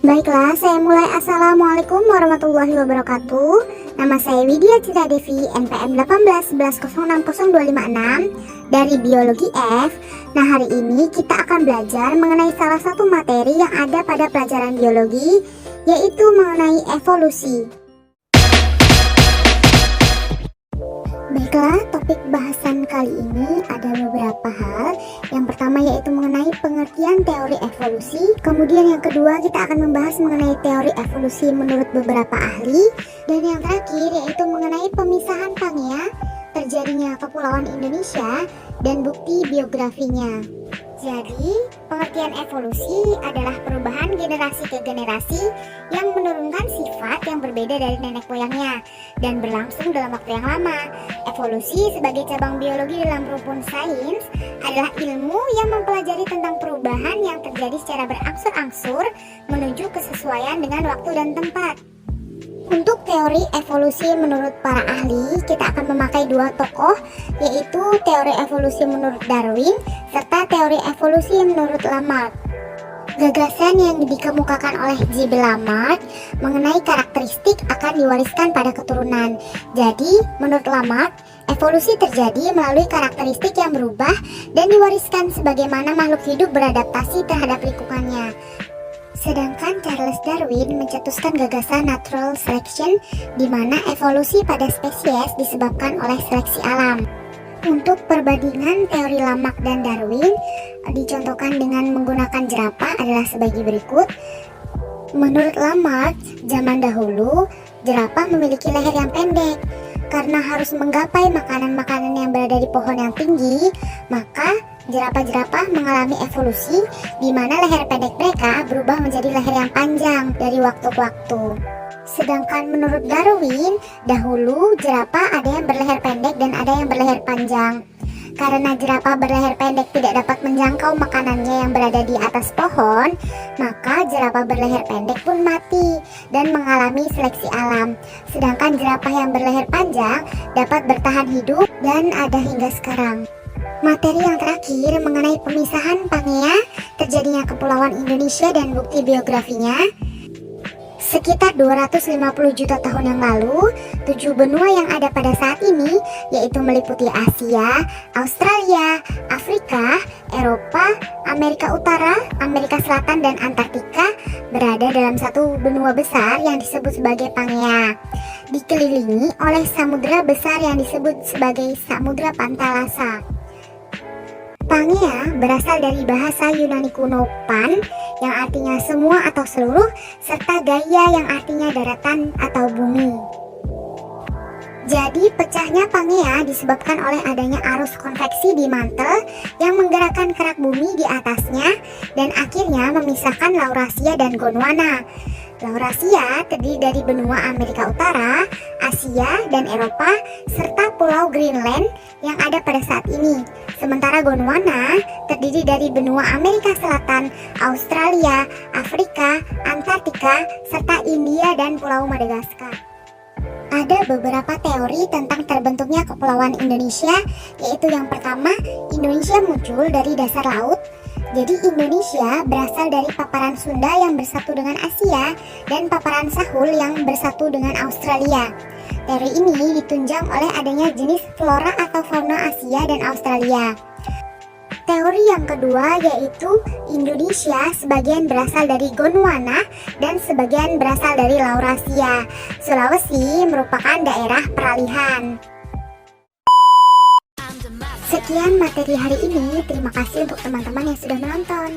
Baiklah, saya mulai. Assalamualaikum warahmatullahi wabarakatuh. Nama saya Widya Citra Devi, NPM 1811060256 dari Biologi F. Nah, hari ini kita akan belajar mengenai salah satu materi yang ada pada pelajaran biologi, yaitu mengenai evolusi. Baiklah, topik bahasan kali ini ada beberapa hal. Yang pertama yaitu mengenai pengertian teori evolusi. Kemudian yang kedua kita akan membahas mengenai teori evolusi menurut beberapa ahli. Dan yang terakhir yaitu mengenai pemisahan Pangea, terjadinya Kepulauan Indonesia, dan bukti biografinya. Jadi, pengertian evolusi adalah perubahan generasi ke generasi yang menurunkan sifat yang berbeda dari nenek moyangnya dan berlangsung dalam waktu yang lama. Evolusi sebagai cabang biologi dalam rumpun sains adalah ilmu yang mempelajari tentang perubahan yang terjadi secara berangsur-angsur menuju kesesuaian dengan waktu dan tempat. Untuk teori evolusi menurut para ahli, kita akan memakai dua tokoh, yaitu teori evolusi menurut Darwin serta teori evolusi menurut Lamarck. Gagasan yang dikemukakan oleh J.B. Lamarck mengenai karakteristik akan diwariskan pada keturunan. Jadi, menurut Lamarck, evolusi terjadi melalui karakteristik yang berubah dan diwariskan sebagaimana makhluk hidup beradaptasi terhadap lingkungannya. Sedangkan Charles Darwin mencetuskan gagasan natural selection, di mana evolusi pada spesies disebabkan oleh seleksi alam. Untuk perbandingan teori Lamarck dan Darwin dicontohkan dengan menggunakan jerapah adalah sebagai berikut. Menurut Lamarck, zaman dahulu jerapah memiliki leher yang pendek. Karena harus menggapai makanan-makanan yang berada di pohon yang tinggi, maka jerapah-jerapah mengalami evolusi di mana leher pendek mereka berubah menjadi leher yang panjang dari waktu ke waktu. Sedangkan menurut Darwin, dahulu jerapah ada yang berleher pendek dan ada yang berleher panjang. Karena jerapah berleher pendek tidak dapat menjangkau makanannya yang berada di atas pohon, maka jerapah berleher pendek pun mati dan mengalami seleksi alam. Sedangkan jerapah yang berleher panjang dapat bertahan hidup dan ada hingga sekarang. Materi yang terakhir mengenai pemisahan Pangea, terjadinya Kepulauan Indonesia dan bukti biografinya. Sekitar 250 juta tahun yang lalu, 7 benua yang ada pada saat ini, yaitu meliputi Asia, Australia, Afrika, Eropa, Amerika Utara, Amerika Selatan, dan Antartika, berada dalam satu benua besar yang disebut sebagai Pangea, dikelilingi oleh samudera besar yang disebut sebagai Samudra Pantalasa. Pangea berasal dari bahasa Yunani kuno Pan, yang artinya semua atau seluruh, serta Gaia yang artinya daratan atau bumi. Jadi pecahnya Pangea disebabkan oleh adanya arus konveksi di mantel yang menggerakkan kerak bumi di atasnya dan akhirnya memisahkan Laurasia dan Gondwana. Laurasia terdiri dari benua Amerika Utara, Asia, dan Eropa, serta pulau Greenland yang ada pada saat ini. Sementara Gondwana terdiri dari benua Amerika Selatan, Australia, Afrika, Antartika, serta India dan Pulau Madagaskar. Ada beberapa teori tentang terbentuknya Kepulauan Indonesia, yaitu yang pertama, Indonesia muncul dari dasar laut. Jadi Indonesia berasal dari paparan Sunda yang bersatu dengan Asia dan paparan Sahul yang bersatu dengan Australia. Teori ini ditunjang oleh adanya jenis flora atau fauna Asia dan Australia. Teori yang kedua yaitu Indonesia sebagian berasal dari Gondwana dan sebagian berasal dari Laurasia. Sulawesi merupakan daerah peralihan. Sekian materi hari ini, terima kasih untuk teman-teman yang sudah menonton.